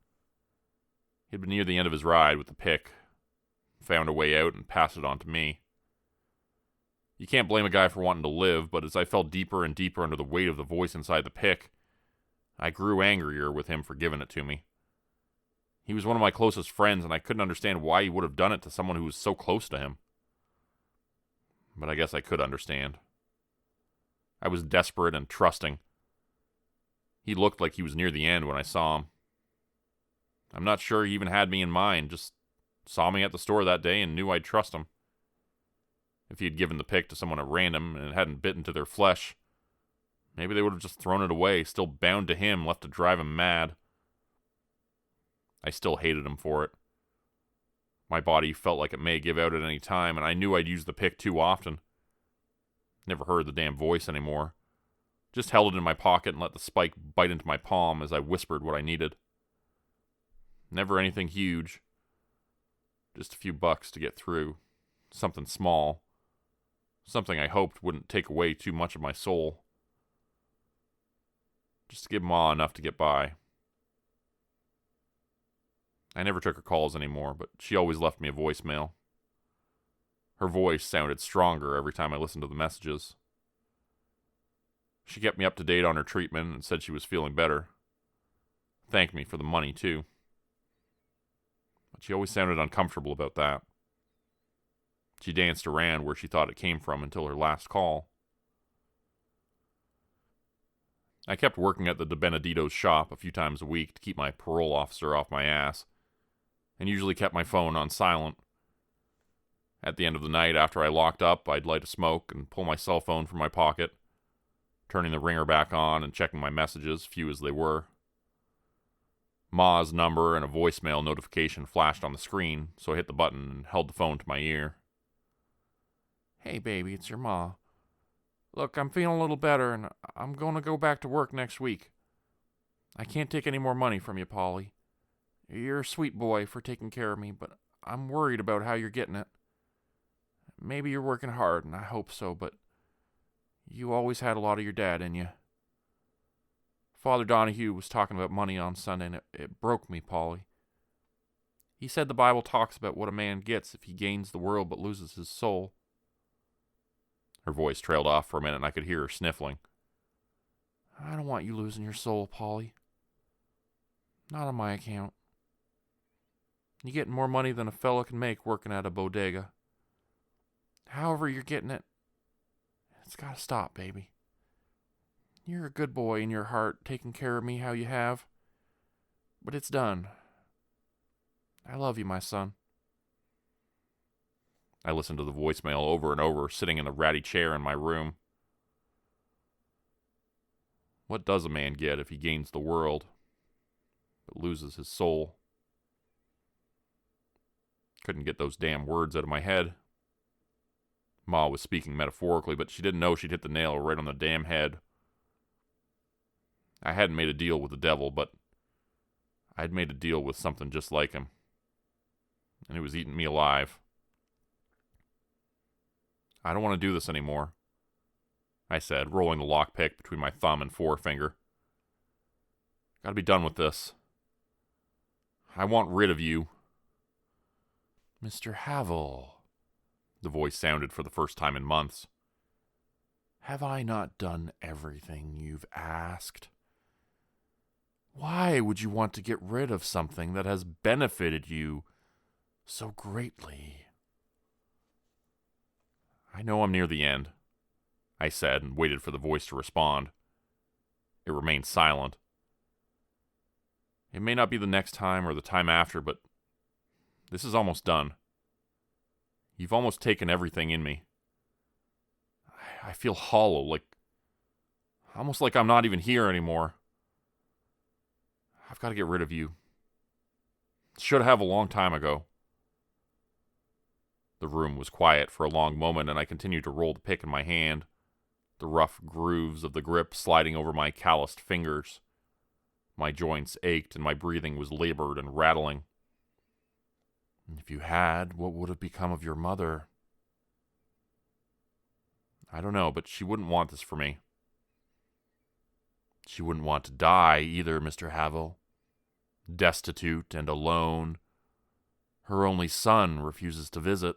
[SPEAKER 1] He'd been near the end of his ride with the pick, found a way out, and passed it on to me. You can't blame a guy for wanting to live, but as I fell deeper and deeper under the weight of the voice inside the pick, I grew angrier with him for giving it to me. He was one of my closest friends, and I couldn't understand why he would have done it to someone who was so close to him. But I guess I could understand. I was desperate and trusting. He looked like he was near the end when I saw him. I'm not sure he even had me in mind, just saw me at the store that day and knew I'd trust him. If he had given the pick to someone at random and it hadn't bitten to their flesh, maybe they would have just thrown it away, still bound to him, left to drive him mad. I still hated him for it. My body felt like it may give out at any time, and I knew I'd used the pick too often. Never heard the damn voice anymore. Just held it in my pocket and let the spike bite into my palm as I whispered what I needed. Never anything huge. Just a few bucks to get through. Something small. Something I hoped wouldn't take away too much of my soul. Just to give Ma enough to get by. I never took her calls anymore, but she always left me a voicemail. Her voice sounded stronger every time I listened to the messages. She kept me up to date on her treatment and said she was feeling better. Thanked me for the money, too. But she always sounded uncomfortable about that. She danced around where she thought it came from until her last call. I kept working at the De Benedito's shop a few times a week to keep my parole officer off my ass, and usually kept my phone on silent. At the end of the night, after I locked up, I'd light a smoke and pull my cell phone from my pocket, turning the ringer back on and checking my messages, few as they were. Ma's number and a voicemail notification flashed on the screen, so I hit the button and held the phone to my ear. "Hey, baby, it's your Ma. Look, I'm feeling a little better, and I'm going to go back to work next week. I can't take any more money from you, Polly. You're a sweet boy for taking care of me, but I'm worried about how you're getting it. Maybe you're working hard, and I hope so, but you always had a lot of your dad in you. Father Donahue was talking about money on Sunday, and it broke me, Polly. He said the Bible talks about what a man gets if he gains the world but loses his soul." Her voice trailed off for a minute, and I could hear her sniffling. "I don't want you losing your soul, Polly. Not on my account. You're getting more money than a fella can make working at a bodega. However you're getting it, it's got to stop, baby. You're a good boy in your heart, taking care of me how you have. But it's done. I love you, my son." I listened to the voicemail over and over, sitting in the ratty chair in my room. What does a man get if he gains the world, but loses his soul? Couldn't get those damn words out of my head. Ma was speaking metaphorically, but she didn't know she'd hit the nail right on the damn head. I hadn't made a deal with the devil, but I'd made a deal with something just like him. And it was eating me alive. "I don't want to do this anymore," I said, rolling the lockpick between my thumb and forefinger. "Gotta be done with this. I want rid of you." "Mr. Havel," the voice sounded for the first time in months. "Have I not done everything you've asked? Why would you want to get rid of something that has benefited you so greatly?" "I know I'm near the end," I said, and waited for the voice to respond. It remained silent, It may not be the next time or the time after, but this is almost done. You've almost taken everything in me. I feel hollow, almost like I'm not even here anymore. I've got to get rid of you. Should have a long time ago. The room was quiet for a long moment, and I continued to roll the pick in my hand, the rough grooves of the grip sliding over my calloused fingers. My joints ached, and my breathing was labored and rattling. If you had, what would have become of your mother? I don't know, but she wouldn't want this for me. She wouldn't want to die either, Mr. Havel. Destitute and alone. Her only son refuses to visit.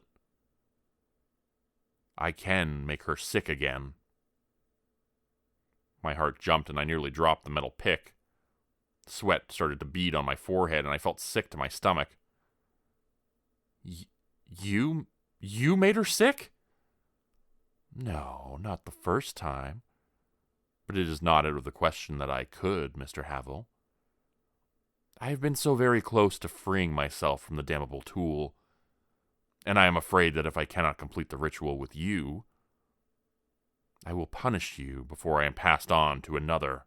[SPEAKER 1] I can make her sick again. My heart jumped and I nearly dropped the metal pick. Sweat started to bead on my forehead and I felt sick to my stomach. You made her sick? No, not the first time. But it is not out of the question that I could, Mr. Havel. I have been so very close to freeing myself from the damnable tool, and I am afraid that if I cannot complete the ritual with you, I will punish you before I am passed on to another.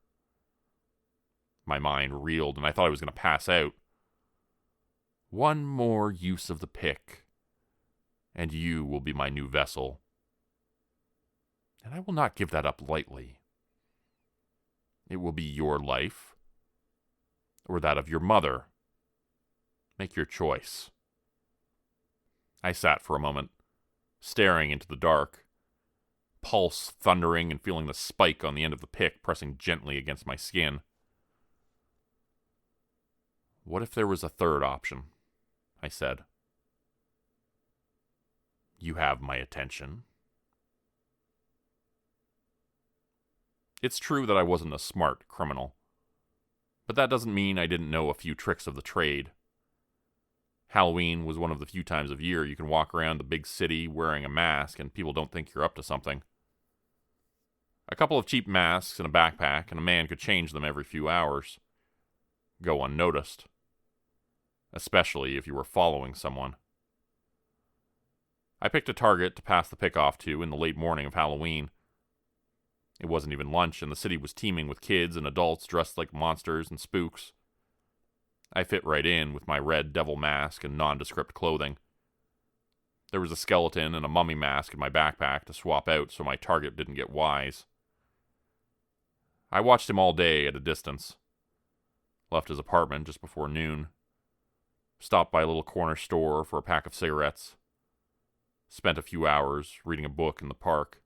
[SPEAKER 1] My mind reeled, and I thought I was going to pass out. One more use of the pick, and you will be my new vessel. And I will not give that up lightly. It will be your life, or that of your mother. Make your choice. I sat for a moment, staring into the dark, pulse thundering and feeling the spike on the end of the pick pressing gently against my skin. What if there was a third option? I said. You have my attention. It's true that I wasn't a smart criminal, but that doesn't mean I didn't know a few tricks of the trade. Halloween was one of the few times of year you can walk around the big city wearing a mask and people don't think you're up to something. A couple of cheap masks and a backpack, and a man could change them every few hours. Go unnoticed. Especially if you were following someone. I picked a target to pass the pick off to in the late morning of Halloween. It wasn't even lunch, and the city was teeming with kids and adults dressed like monsters and spooks. I fit right in with my red devil mask and nondescript clothing. There was a skeleton and a mummy mask in my backpack to swap out so my target didn't get wise. I watched him all day at a distance. Left his apartment just before noon. Stopped by a little corner store for a pack of cigarettes. Spent a few hours reading a book in the park.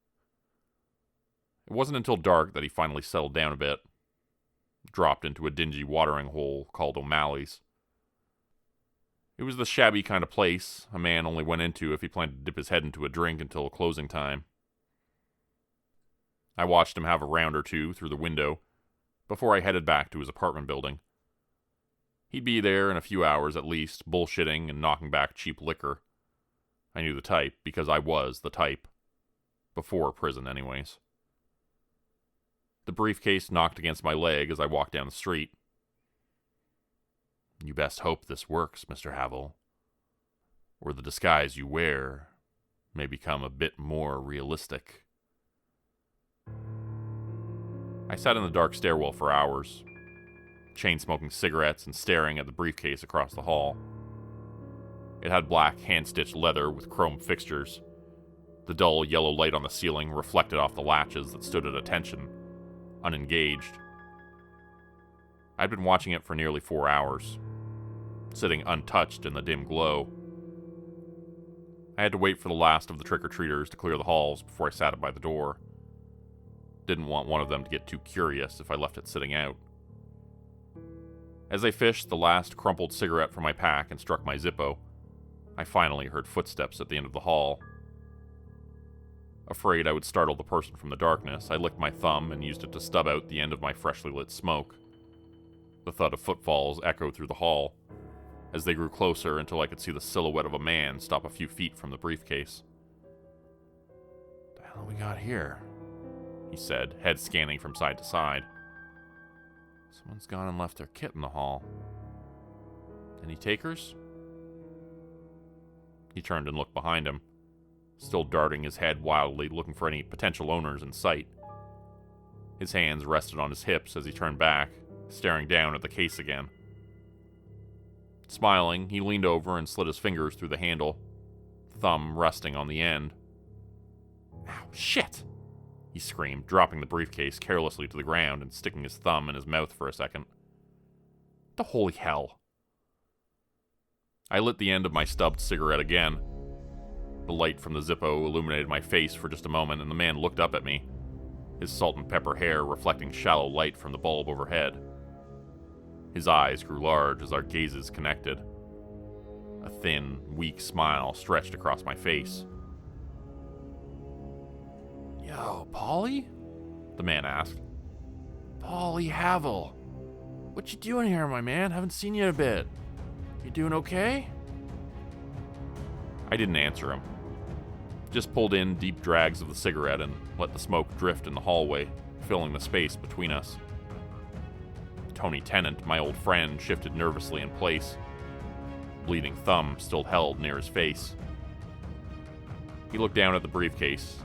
[SPEAKER 1] It wasn't until dark that he finally settled down a bit. Dropped into a dingy watering hole called O'Malley's. It was the shabby kind of place a man only went into if he planned to dip his head into a drink until closing time. I watched him have a round or two through the window before I headed back to his apartment building. He'd be there in a few hours at least, bullshitting and knocking back cheap liquor. I knew the type because I was the type. Before prison, anyways. The briefcase knocked against my leg as I walked down the street. You best hope this works, Mr. Havel, or the disguise you wear may become a bit more realistic. I sat in the dark stairwell for hours, chain-smoking cigarettes and staring at the briefcase across the hall. It had black hand-stitched leather with chrome fixtures. The dull yellow light on the ceiling reflected off the latches that stood at attention, unengaged. I'd been watching it for nearly 4 hours, sitting untouched in the dim glow. I had to wait for the last of the trick-or-treaters to clear the halls before I sat it by the door. Didn't want one of them to get too curious if I left it sitting out. As I fished the last crumpled cigarette from my pack and struck my Zippo, I finally heard footsteps at the end of the hall. Afraid I would startle the person from the darkness, I licked my thumb and used it to stub out the end of my freshly lit smoke. The thud of footfalls echoed through the hall, as they grew closer until I could see the silhouette of a man stop a few feet from the briefcase. "The hell we got here?" he said, head scanning from side to side. Someone's gone and left their kit in the hall. Any takers? He turned and looked behind him, still darting his head wildly, looking for any potential owners in sight. His hands rested on his hips as he turned back, staring down at the case again. Smiling, he leaned over and slid his fingers through the handle, thumb resting on the end. Ow, shit! He screamed, dropping the briefcase carelessly to the ground and sticking his thumb in his mouth for a second. The holy hell! I lit the end of my stubbed cigarette again. The light from the Zippo illuminated my face for just a moment, and the man looked up at me, his salt and pepper hair reflecting shallow light from the bulb overhead. His eyes grew large as our gazes connected. A thin, weak smile stretched across my face. Yo, Paulie? The man asked. Paulie Havel. What you doing here, my man? Haven't seen you in a bit. You doing okay? I didn't answer him. Just pulled in deep drags of the cigarette and let the smoke drift in the hallway, filling the space between us. Tony Tennant, my old friend, shifted nervously in place, bleeding thumb still held near his face. He looked down at the briefcase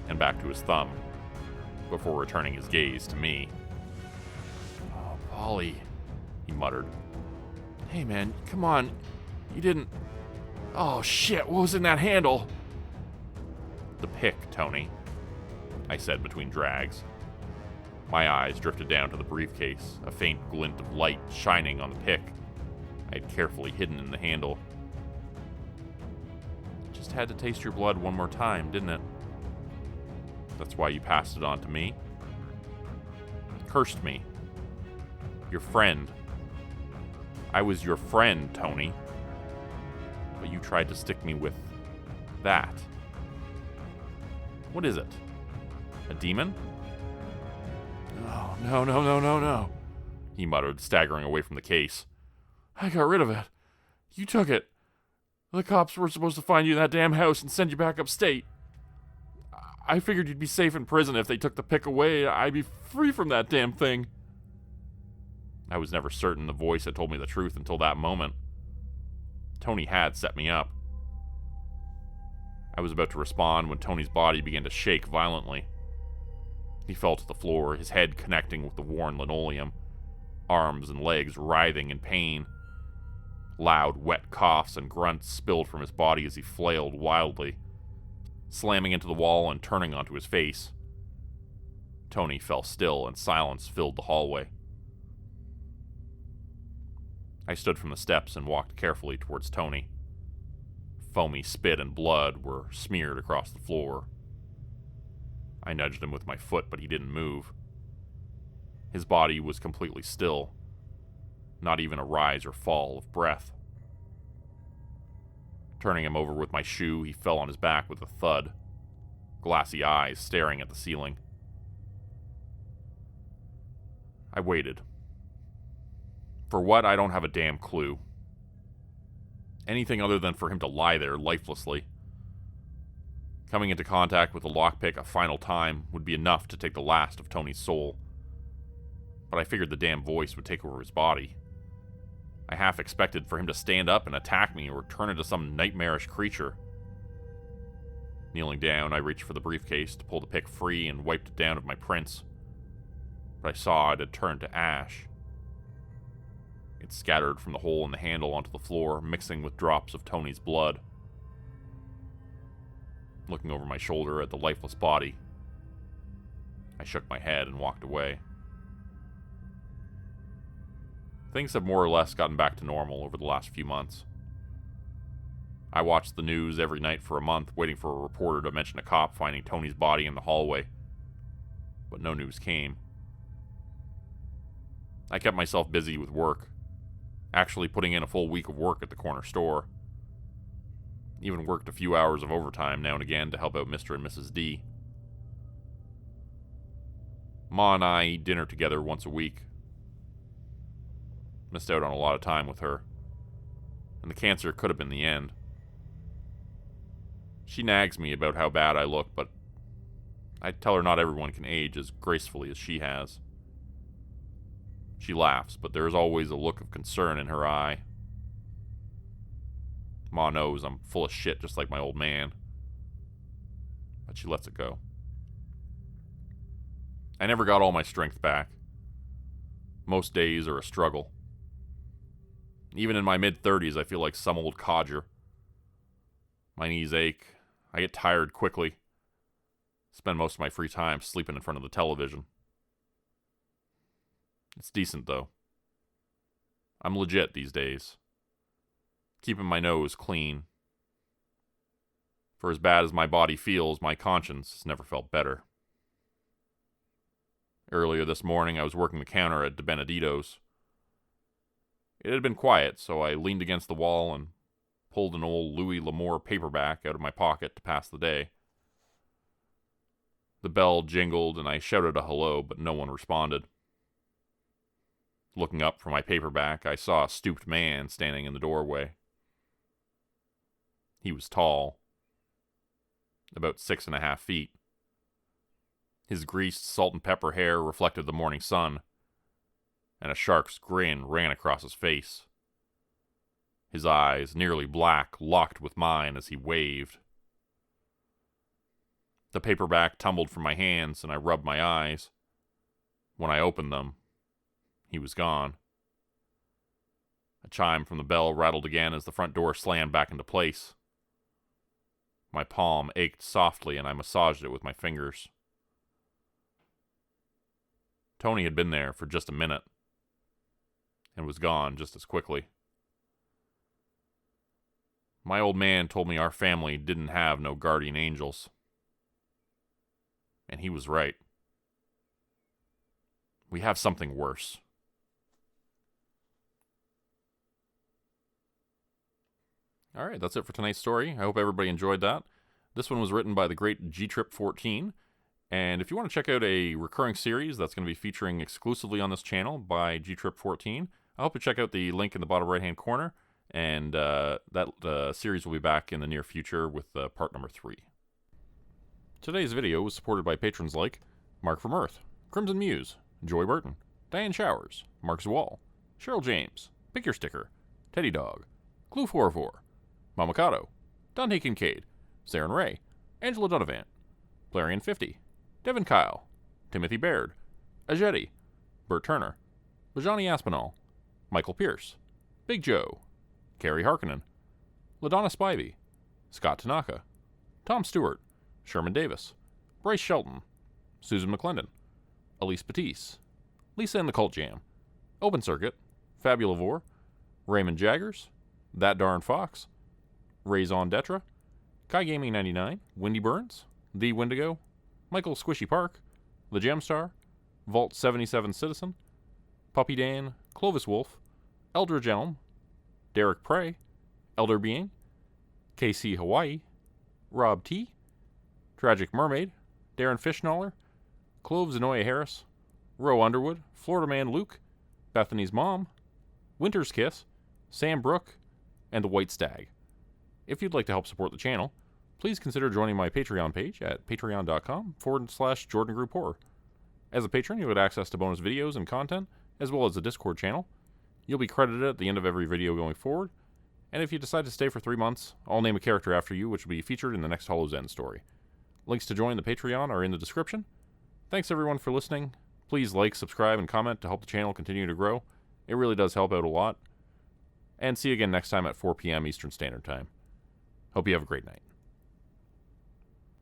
[SPEAKER 1] and back to his thumb, before returning his gaze to me. Oh, Polly, he muttered. Hey man, come on, you didn't... Oh shit, what was in that handle? The pick, Tony, I said between drags. My eyes drifted down to the briefcase, a faint glint of light shining on the pick I had carefully hidden in the handle. Just had to taste your blood one more time, didn't it? That's why you passed it on to me? Cursed me. Your friend. I was your friend, Tony. But you tried to stick me with that. What is it? A demon? Oh, no, he muttered, staggering away from the case. I got rid of it. You took it. The cops were supposed to find you in that damn house and send you back upstate. I figured you'd be safe in prison if they took the pick away. I'd be free from that damn thing. I was never certain the voice had told me the truth until that moment. Tony had set me up. I was about to respond when Tony's body began to shake violently. He fell to the floor, his head connecting with the worn linoleum, arms and legs writhing in pain. Loud, wet coughs and grunts spilled from his body as he flailed wildly, slamming into the wall and turning onto his face. Tony fell still and silence filled the hallway. I stood from the steps and walked carefully towards Tony. Foamy spit and blood were smeared across the floor. I nudged him with my foot, but he didn't move. His body was completely still, not even a rise or fall of breath. Turning him over with my shoe, he fell on his back with a thud, glassy eyes staring at the ceiling. I waited. For what, I don't have a damn clue. Anything other than for him to lie there lifelessly. Coming into contact with the lockpick a final time would be enough to take the last of Tony's soul. But I figured the damn voice would take over his body. I half expected for him to stand up and attack me or turn into some nightmarish creature. Kneeling down, I reached for the briefcase to pull the pick free and wiped it down of my prints. But I saw it had turned to ash. It scattered from the hole in the handle onto the floor, mixing with drops of Tony's blood. Looking over my shoulder at the lifeless body, I shook my head and walked away. Things have more or less gotten back to normal over the last few months. I watched the news every night for a month, waiting for a reporter to mention a cop finding Tony's body in the hallway. But no news came. I kept myself busy with work, actually putting in a full week of work at the corner store. Even worked a few hours of overtime now and again to help out Mr. and Mrs. D. Ma and I eat dinner together once a week. Missed out on a lot of time with her, and the cancer could have been the end. She nags me about how bad I look, but I tell her not everyone can age as gracefully as she has. She laughs, but there is always a look of concern in her eye. Ma knows I'm full of shit just like my old man. But she lets it go. I never got all my strength back. Most days are a struggle. Even in my mid-30s, I feel like some old codger. My knees ache. I get tired quickly. Spend most of my free time sleeping in front of the television. It's decent, though. I'm legit these days. Keeping my nose clean. For as bad as my body feels, my conscience has never felt better. Earlier this morning, I was working the counter at De Benedito's. It had been quiet, so I leaned against the wall and pulled an old Louis L'Amour paperback out of my pocket to pass the day. The bell jingled, and I shouted a hello, but no one responded. Looking up from my paperback, I saw a stooped man standing in the doorway. He was tall, about 6.5 feet. His greased salt and pepper hair reflected the morning sun, and a shark's grin ran across his face. His eyes, nearly black, locked with mine as he waved. The paperback tumbled from my hands, and I rubbed my eyes. When I opened them, he was gone. A chime from the bell rattled again as the front door slammed back into place. My palm ached softly, and I massaged it with my fingers. Tony had been there for just a minute, and was gone just as quickly. My old man told me our family didn't have no guardian angels. And he was right. We have something worse. All right, that's it for tonight's story. I hope everybody enjoyed that. This one was written by the great G-Trip14. And if you want to check out a recurring series that's going to be featuring exclusively on this channel by G-Trip14, I hope you check out the link in the bottom right-hand corner. And that series will be back in the near future with part number 3. Today's video was supported by patrons like Mark from Earth, Crimson Muse, Joy Burton, Diane Showers, Mark Zwall, Cheryl James, Pick Your Sticker, Teddy Dog, Clue44, Mamakato, Dante Kincaid, Saren Ray, Angela Donovan, Blarian50, Devin Kyle, Timothy Baird, Ajeti, Bert Turner, Bajani Aspinall, Michael Pierce, Big Joe, Carrie Harkonnen, LaDonna Spivey, Scott Tanaka, Tom Stewart, Sherman Davis, Bryce Shelton, Susan McClendon, Elise Batiste, Lisa and the Cult Jam, Open Circuit, Fabulavore, Raymond Jaggers, That Darn Fox, Raison Detra, Kai Gaming 99, Wendy Burns, The Wendigo, Michael Squishy Park, The Gemstar, Vault 77 Citizen, Puppy Dan, Clovis Wolf, Eldridge Elm, Derek Prey, Elder Being, KC Hawaii, Rob T, Tragic Mermaid, Darren Fishnaller, Clove Zenoya Harris, Roe Underwood, Florida Man Luke, Bethany's Mom, Winter's Kiss, Sam Brooke, and The White Stag. If you'd like to help support the channel, please consider joining my Patreon page at patreon.com/Jordan Group Horror. As a patron, you'll get access to bonus videos and content, as well as a Discord channel. You'll be credited at the end of every video going forward, and if you decide to stay for 3 months, I'll name a character after you, which will be featured in the next Hollow's End story. Links to join the Patreon are in the description. Thanks everyone for listening. Please like, subscribe, and comment to help the channel continue to grow. It really does help out a lot. And see you again next time at 4 p.m. Eastern Standard Time. Hope you have a great night.